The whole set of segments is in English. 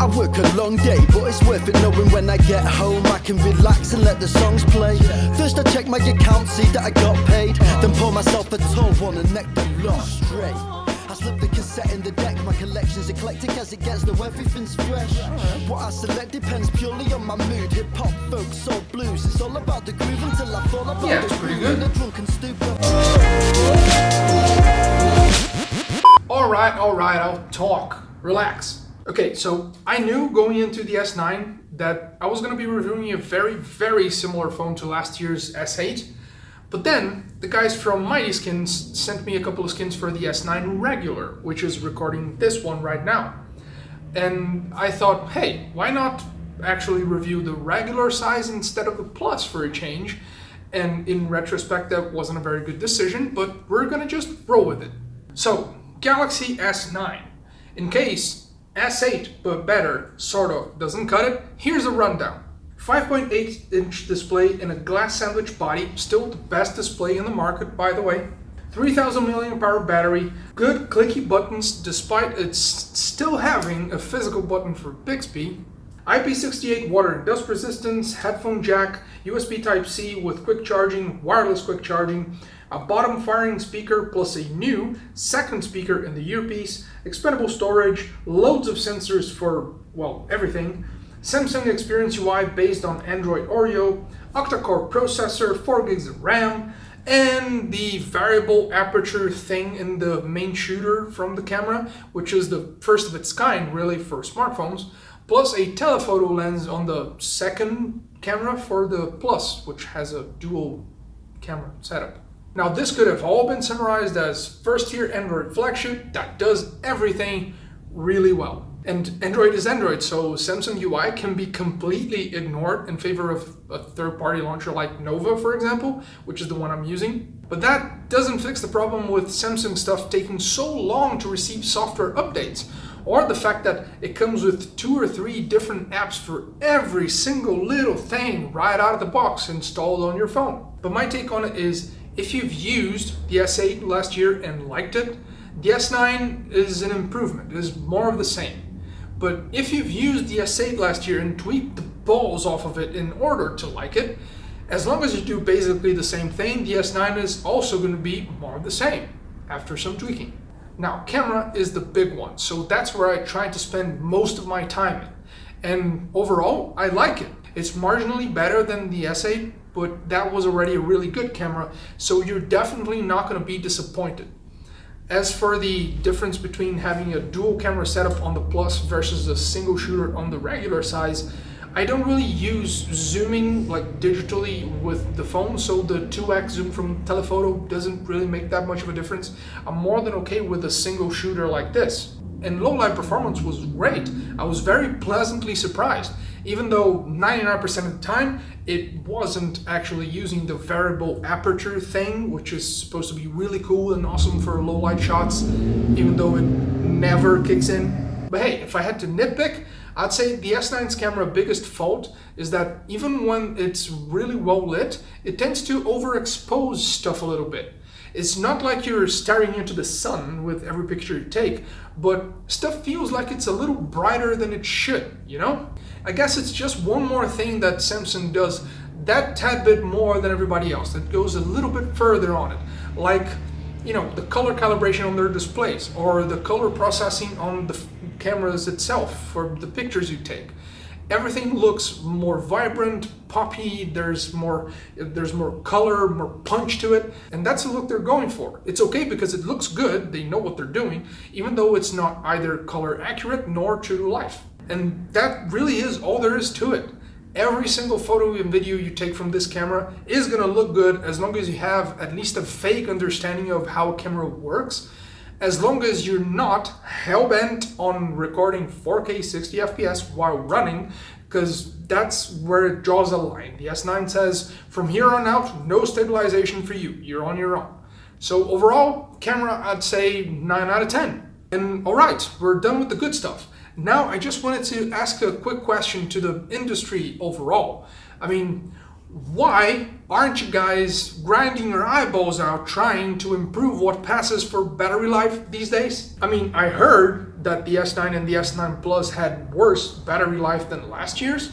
I work a long day, but it's worth it knowing when I get home I can relax and let the songs play. First I check my account, see that I got paid, then pour myself a tall one and neck the lot straight. I slip the cassette in the deck, my collection's eclectic as it gets, though everything's fresh. What I select depends purely on my mood. Hip hop, folk, soul, blues, it's all about the groove until I fall about it's pretty good. in a drunken stupor. Alright, I'll talk. Relax. Okay, so I knew going into the S9 that I was going to be reviewing a very, very similar phone to last year's S8. But then the guys from Mighty Skins sent me a couple of skins for the S9 regular, which is recording this one right now. And I thought, hey, why not actually review the regular size instead of the Plus for a change? And in retrospect, that wasn't a very good decision, but we're gonna just roll with it. So, Galaxy S9. In case S8, but better, sort of, doesn't cut it, here's a rundown. 5.8-inch display in a glass sandwich body, still the best display in the market, by the way. 3000 mAh battery, good clicky buttons despite it still having a physical button for Bixby. IP68 water and dust resistance, headphone jack, USB Type-C with quick charging, wireless quick charging, a bottom firing speaker plus a new second speaker in the earpiece, expandable storage, loads of sensors for, well, everything, Samsung Experience UI based on Android Oreo, octa-core processor, 4 gigs of RAM, and the variable aperture thing in the main shooter from the camera, which is the first of its kind really for smartphones, plus a telephoto lens on the second camera for the Plus, which has a dual camera setup. Now this could have all been summarized as first-tier Android flagship that does everything really well. And Android is Android, so Samsung UI can be completely ignored in favor of a third-party launcher like Nova, for example, which is the one I'm using. But that doesn't fix the problem with Samsung stuff taking so long to receive software updates, or the fact that it comes with 2 or 3 different apps for every single little thing right out of the box installed on your phone. But my take on it is, if you've used the S8 last year and liked it, the S9 is an improvement, it is more of the same. But if you've used the S8 last year and tweaked the balls off of it in order to like it, as long as you do basically the same thing, the S9 is also going to be more of the same after some tweaking. Now, camera is the big one, so that's where I try to spend most of my time in. And overall, I like it. It's marginally better than the S8, but that was already a really good camera, so you're definitely not going to be disappointed. As for the difference between having a dual camera setup on the Plus versus a single shooter on the regular size, I don't really use zooming like digitally with the phone, so the 2x zoom from telephoto doesn't really make that much of a difference. I'm more than okay with a single shooter like this. And low light performance was great. I was very pleasantly surprised, even though 99% of the time it wasn't actually using the variable aperture thing, which is supposed to be really cool and awesome for low light shots, even though it never kicks in. But hey, if I had to nitpick, I'd say the S9's camera biggest fault is that even when it's really well lit, it tends to overexpose stuff a little bit. It's not like you're staring into the sun with every picture you take, but stuff feels like it's a little brighter than it should, you know? I guess it's just one more thing that Samsung does that tad bit more than everybody else, that goes a little bit further on it. Like, you know, the color calibration on their displays, or the color processing on the cameras itself for the pictures you take. Everything looks more vibrant, poppy, there's more color, more punch to it, and that's the look they're going for. It's okay because it looks good, they know what they're doing, even though it's not either color accurate nor true to life. And that really is all there is to it. Every single photo and video you take from this camera is gonna look good as long as you have at least a fake understanding of how a camera works, as long as you're not hell-bent on recording 4K 60 FPS while running, because that's where it draws a line. The S9 says, from here on out, no stabilization for you, you're on your own. So overall, camera, I'd say 9 out of 10. And alright, we're done with the good stuff. Now I just wanted to ask a quick question to the industry overall. I mean, why aren't you guys grinding your eyeballs out trying to improve what passes for battery life these days? I mean, I heard that the S9 and the S9 Plus had worse battery life than last year's,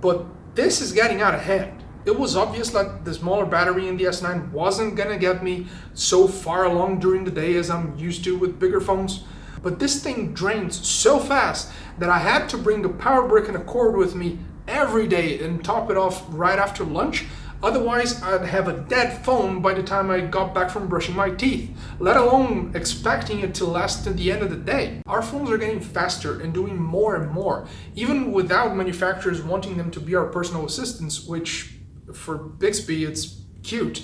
but this is getting out of hand. It was obvious that the smaller battery in the S9 wasn't gonna get me so far along during the day as I'm used to with bigger phones, but this thing drains so fast that I had to bring a power brick and a cord with me every day and top it off right after lunch. Otherwise, I'd have a dead phone by the time I got back from brushing my teeth, let alone expecting it to last to the end of the day. Our phones are getting faster and doing more and more, even without manufacturers wanting them to be our personal assistants, which for Bixby, it's cute.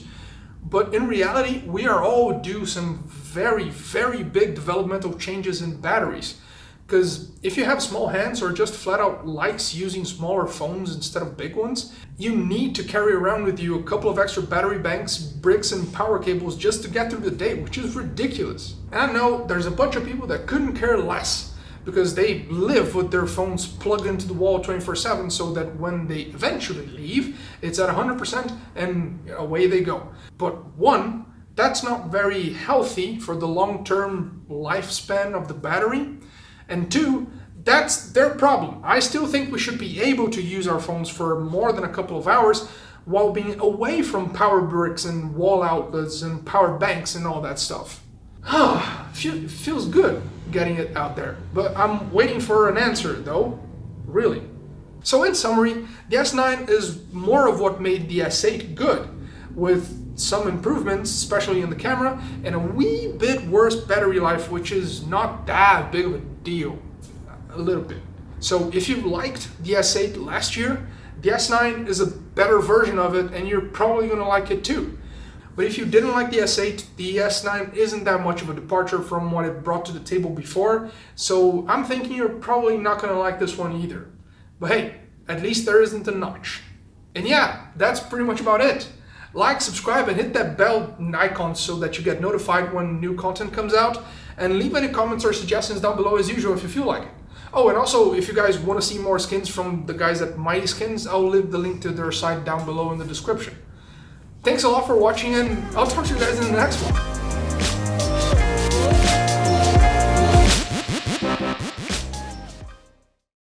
But in reality, we are all due some very, very big developmental changes in batteries. Because if you have small hands or just flat out likes using smaller phones instead of big ones, you need to carry around with you a couple of extra battery banks, bricks, and power cables just to get through the day, which is ridiculous. And I know there's a bunch of people that couldn't care less because they live with their phones plugged into the wall 24/7 so that when they eventually leave, it's at 100% and away they go. But one, that's not very healthy for the long-term lifespan of the battery. And two, that's their problem. I still think we should be able to use our phones for more than a couple of hours while being away from power bricks and wall outlets and power banks and all that stuff. Feels good getting it out there, but I'm waiting for an answer though, really. So in summary, the S9 is more of what made the S8 good, with some improvements, especially in the camera, and a wee bit worse battery life, which is not that big of a deal, a little bit. So if you liked the S8 last year, the S9 is a better version of it, and you're probably gonna like it too. But if you didn't like the S8, the S9 isn't that much of a departure from what it brought to the table before, so I'm thinking you're probably not gonna like this one either. But hey, at least there isn't a notch. And yeah, that's pretty much about it. Like, subscribe, and hit that bell icon so that you get notified when new content comes out. And leave any comments or suggestions down below as usual if you feel like it. Oh, and also, if you guys want to see more skins from the guys at Mighty Skins, I'll leave the link to their site down below in the description. Thanks a lot for watching, and I'll talk to you guys in the next one.